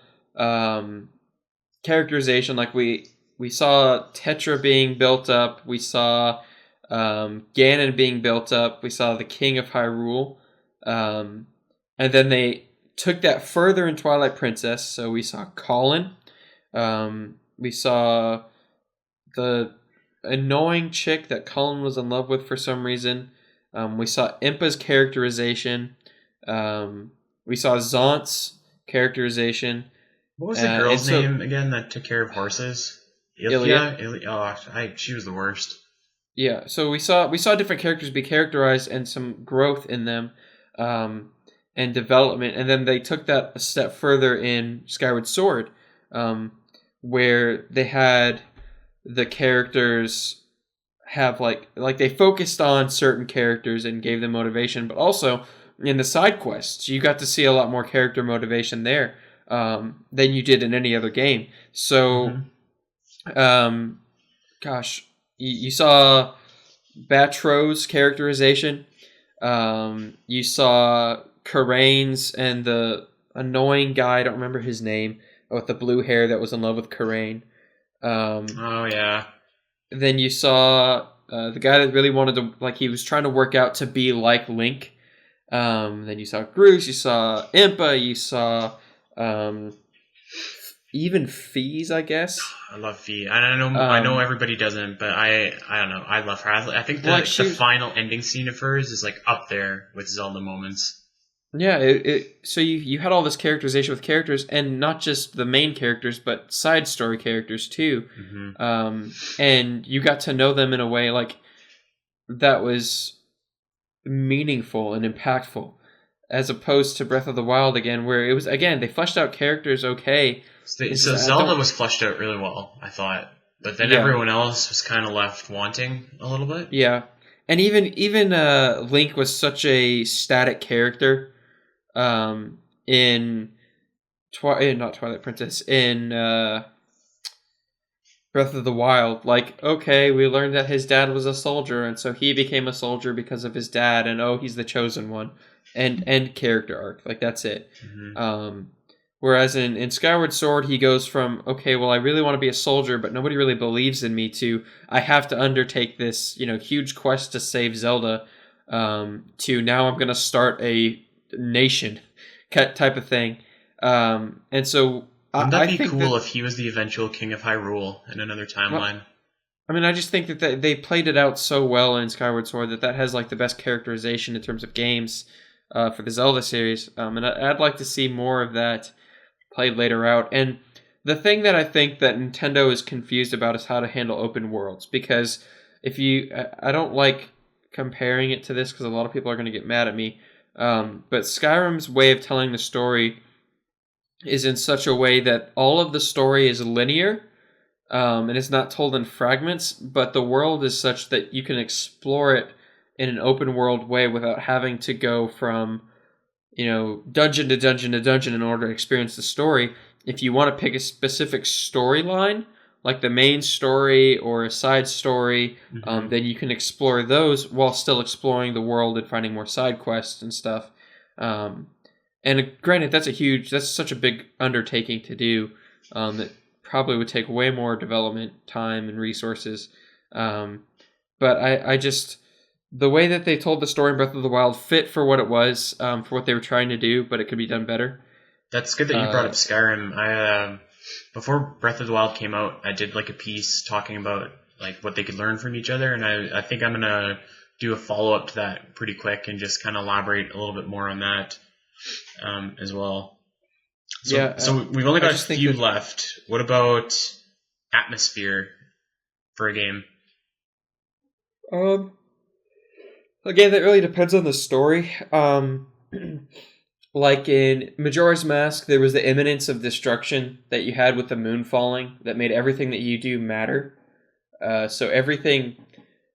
characterization. Like we saw Tetra being built up. We saw Ganon being built up. We saw the King of Hyrule. And then they took that further in Twilight Princess. So we saw Colin. We saw the annoying chick that Colin was in love with for some reason. We saw Impa's characterization. We saw Zaunt's characterization. What was the girl's name again that took care of horses? Ilya. She was the worst. Yeah, so we saw different characters be characterized and some growth in them, and development, and then they took that a step further in Skyward Sword. Where they had the characters have like they focused on certain characters and gave them motivation, but also in the side quests you got to see a lot more character motivation there than you did in any other game. So, you saw Batro's characterization. You saw Karain's and the annoying guy, I don't remember his name, with the blue hair that was in love with Karain. Oh, yeah. Then you saw the guy that really wanted to, like, he was trying to work out to be like Link. Then you saw Groose, you saw Impa, you saw even Fees, I guess. I love Fee. I know everybody doesn't, but I don't know. I love her. I think the final ending scene of hers is like up there with Zelda moments. Yeah, so you had all this characterization with characters, and not just the main characters, but side story characters too. And you got to know them in a way like that was meaningful and impactful, as opposed to Breath of the Wild again, where it was, again, they fleshed out characters okay. So Zelda was fleshed out really well, I thought. But then Yeah. everyone else was kind of left wanting a little bit. Yeah, and even Link was such a static character in not Twilight Princess, in Breath of the Wild. Like, okay, we learned that his dad was a soldier, and so he became a soldier because of his dad, and oh, he's the chosen one, and end character arc. Like, that's it. Mm-hmm. Whereas in Skyward Sword, he goes from, okay, well, I really want to be a soldier, but nobody really believes in me, to I have to undertake this, huge quest to save Zelda, to now I'm going to start a nation type of thing. And so Wouldn't that I be think cool that, if he was the eventual king of Hyrule in another timeline? I mean, I just think that they played it out so well in Skyward Sword that has like the best characterization in terms of games for the Zelda series. And I'd like to see more of that played later out. And the thing that I think that Nintendo is confused about is how to handle open worlds, because I don't like comparing it to this because a lot of people are going to get mad at me, but Skyrim's way of telling the story is in such a way that all of the story is linear, and it's not told in fragments, but the world is such that you can explore it in an open world way without having to go from dungeon to dungeon to dungeon in order to experience the story. If you want to pick a specific storyline, like the main story or a side story, then you can explore those while still exploring the world and finding more side quests and stuff. And granted, that's such a big undertaking to do, that probably would take way more development time and resources. But I just... the way that they told the story in Breath of the Wild fit for what it was, for what they were trying to do, but it could be done better. That's good that you brought up Skyrim. I before Breath of the Wild came out, I did like a piece talking about like what they could learn from each other, and I think I'm gonna do a follow up to that pretty quick and just kind of elaborate a little bit more on that as well. So we've only got a few left. What about atmosphere for a game? Again, that really depends on the story. Like in Majora's Mask, there was the imminence of destruction that you had with the moon falling that made everything that you do matter. So everything,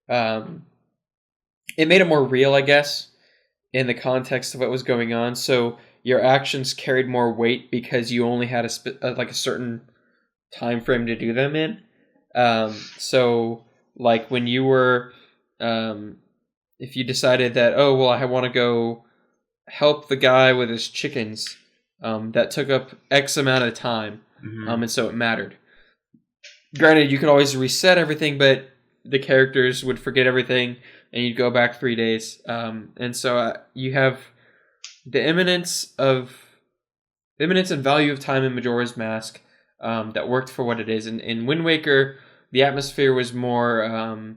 it made it more real, I guess, in the context of what was going on. So your actions carried more weight because you only had a certain time frame to do them in. So like when you were, if you decided that, oh, well, I want to go help the guy with his chickens, that took up X amount of time, and so it mattered. Granted, you could always reset everything, but the characters would forget everything, and you'd go back 3 days. And so you have the imminence and value of time in Majora's Mask that worked for what it is. In Wind Waker, the atmosphere was more...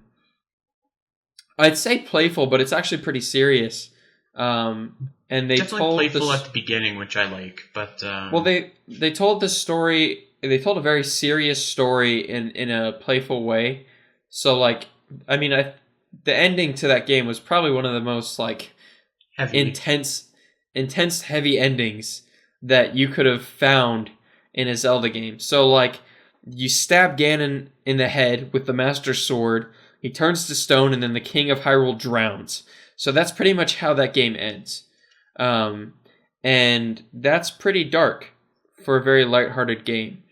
I'd say playful, but it's actually pretty serious. And they definitely playful at the beginning, which I like. But well, they told the story. They told a very serious story in a playful way. So, like, I mean, the ending to that game was probably one of the most like intense, heavy endings that you could have found in a Zelda game. So, like, you stab Ganon in the head with the Master Sword. He turns to stone, and then the King of Hyrule drowns. So that's pretty much how that game ends. And that's pretty dark for a very lighthearted game.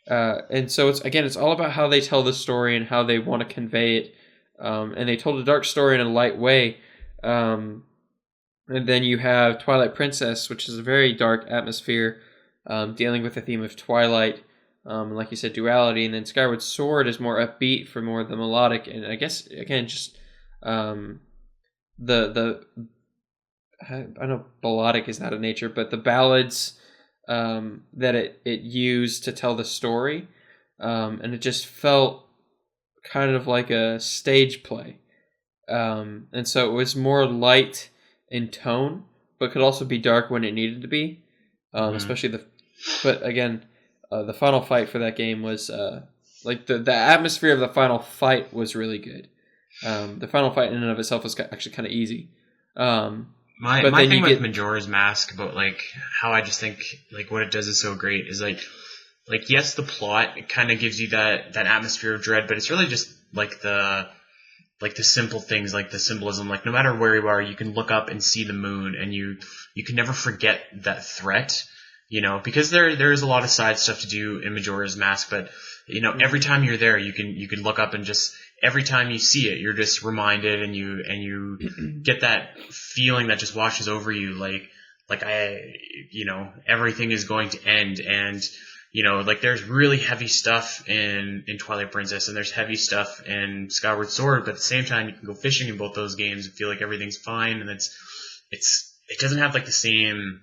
And so it's all about how they tell the story and how they want to convey it. And they told a dark story in a light way. And then you have Twilight Princess, which is a very dark atmosphere, dealing with the theme of Twilight. And like you said, duality. And then Skyward Sword is more upbeat for more of the melodic. And I guess, again, just I know melodic is not a nature, but the ballads that it used to tell the story, and it just felt kind of like a stage play, and so it was more light in tone, but could also be dark when it needed to be, especially but again, the final fight for that game was like the atmosphere of the final fight was really good. The final fight in and of itself was actually kind of easy. My thing with Majora's Mask about like how I just think like what it does is so great is like like yes, the plot kind of gives you that atmosphere of dread, but it's really just like the simple things, like the symbolism. Like no matter where you are, you can look up and see the moon, and you can never forget that threat. Because there's a lot of side stuff to do in Majora's Mask, but every time you're there, you can look up and just every time you see it, you're just reminded, and you get that feeling that just washes over you, like everything is going to end, and like there's really heavy stuff in Twilight Princess, and there's heavy stuff in Skyward Sword, but at the same time, you can go fishing in both those games and feel like everything's fine, and it doesn't have like the same.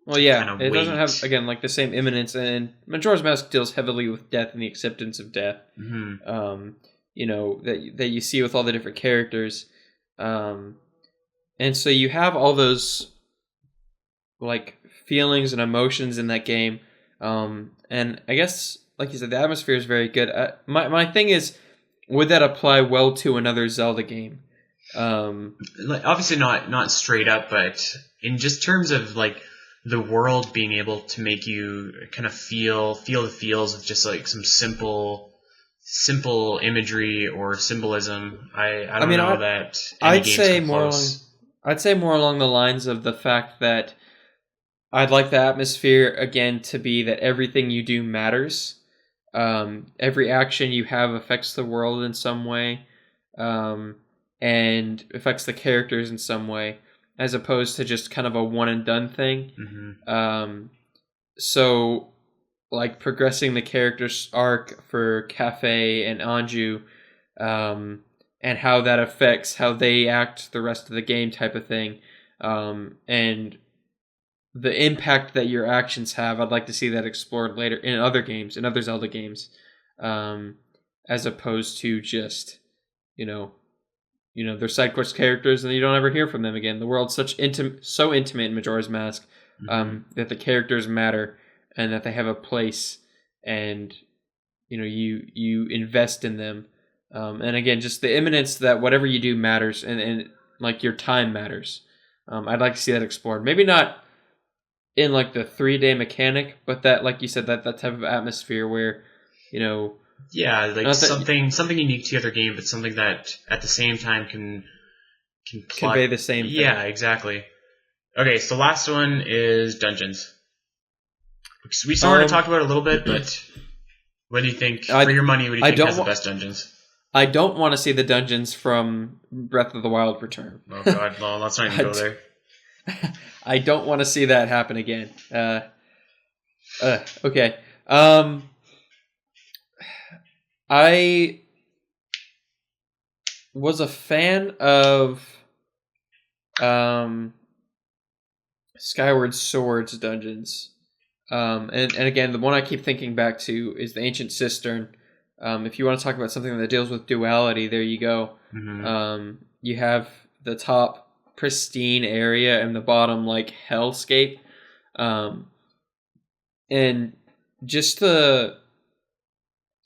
Well, yeah, kind of it weight. doesn't have, again, like the same imminence, and Majora's Mask deals heavily with death and the acceptance of death. Mm-hmm. That you see with all the different characters, and so you have all those like feelings and emotions in that game, and I guess, like you said, the atmosphere is very good. My thing is, would that apply well to another Zelda game? Like, obviously not straight up, but in just terms of like the world being able to make you kind of feel the feels of just like some simple imagery or symbolism. I don't know that any games come close. I'd say more along the lines of the fact that I'd like the atmosphere again to be that everything you do matters. Every action you have affects the world in some way, and affects the characters in some way, as opposed to just kind of a one and done thing. Mm-hmm. So, like progressing the character's arc for Cafe and Anju, and how that affects how they act the rest of the game, type of thing, and the impact that your actions have. I'd like to see that explored later in other games, in other Zelda games, as opposed to just they're side quest characters and you don't ever hear from them again. The world's so intimate in Majora's Mask, that the characters matter and that they have a place, and you invest in them, and again, just the imminence that whatever you do matters, and like your time matters. I'd like to see that explored. Maybe not in like the 3-day mechanic, but that, like you said, that type of atmosphere where yeah, like something unique to the other game, but something that at the same time can convey the same thing. Yeah, exactly. Okay, so the last one is dungeons. We sort of talked about it a little bit, but what do you think? For your money, what do you think has the best dungeons? I don't want to see the dungeons from Breath of the Wild return. Oh god, well, let's not even go there. I don't want to see that happen again. Okay. I was a fan of Skyward Sword's dungeons. And again, the one I keep thinking back to is the Ancient Cistern. If you want to talk about something that deals with duality, there you go. Mm-hmm. You have the top pristine area and the bottom like hellscape. And just the,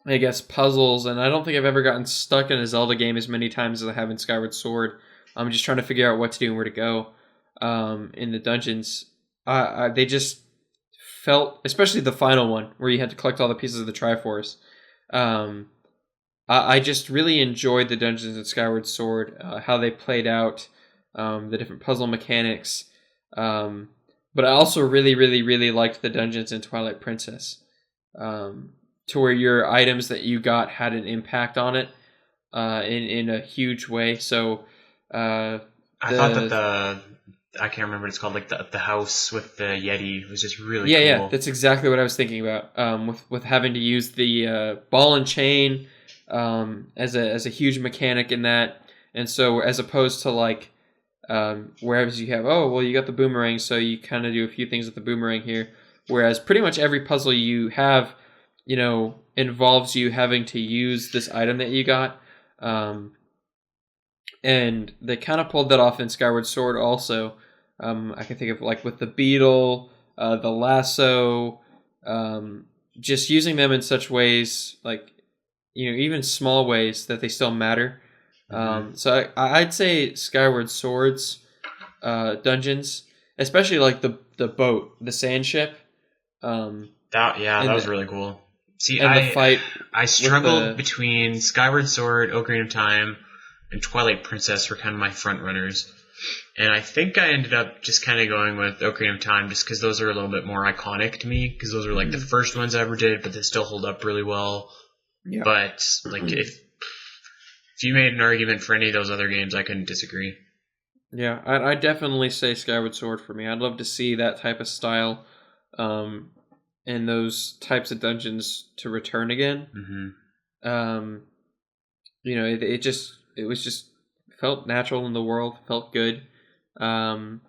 I guess, puzzles, and I don't think I've ever gotten stuck in a Zelda game as many times as I have in Skyward Sword. I'm just trying to figure out what to do and where to go in the dungeons. They just felt, especially the final one, where you had to collect all the pieces of the Triforce. I just really enjoyed the dungeons in Skyward Sword, how they played out, the different puzzle mechanics. But I also really, really, really liked the dungeons in Twilight Princess. To where your items that you got had an impact on it in a huge way. So I thought that I can't remember what it's called, like the house with the Yeti was just really cool. Yeah, that's exactly what I was thinking about. With having to use the ball and chain as a huge mechanic in that, and so as opposed to like whereas you have you got the boomerang, so you kind of do a few things with the boomerang here. Whereas pretty much every puzzle you have, involves you having to use this item that you got. And they kind of pulled that off in Skyward Sword also. I can think of like with the beetle, the lasso, just using them in such ways, like, even small ways that they still matter. So I'd say Skyward Sword's dungeons, especially like the boat, the sand ship, That was really cool. See, and the fight I struggled between Skyward Sword, Ocarina of Time, and Twilight Princess were kind of my front runners. And I think I ended up just kind of going with Ocarina of Time just because those are a little bit more iconic to me, because those are like the first ones I ever did, but they still hold up really well. Yeah. But like if you made an argument for any of those other games, I couldn't disagree. Yeah, I'd definitely say Skyward Sword for me. I'd love to see that type of style and those types of dungeons to return again. Mm-hmm. It was just felt natural in the world, felt good, and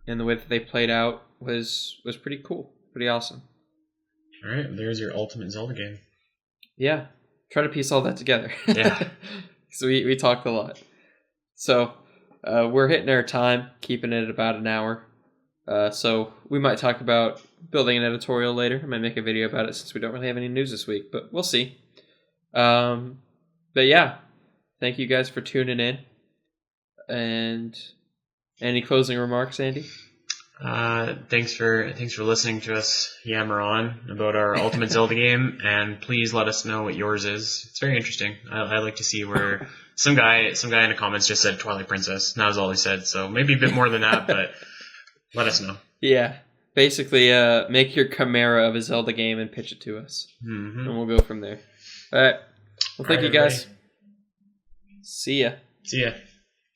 the way that they played out was pretty cool, pretty awesome. All right, there's your ultimate Zelda game. Yeah, try to piece all that together. Yeah, so we talked a lot. So we're hitting our time, keeping it at about an hour. So we might talk about building an editorial later. I might make a video about it since we don't really have any news this week, but we'll see. But yeah, thank you guys for tuning in. And any closing remarks, Andy? Thanks for listening to us yammer on about our Ultimate Zelda game, and please let us know what yours is. It's very interesting. I like to see where some guy in the comments just said Twilight Princess, and that was all he said. So maybe a bit more than that, but let us know. Yeah, basically, make your chimera of a Zelda game and pitch it to us, and we'll go from there. All right. Well, thank you guys. Everybody. See ya. See ya.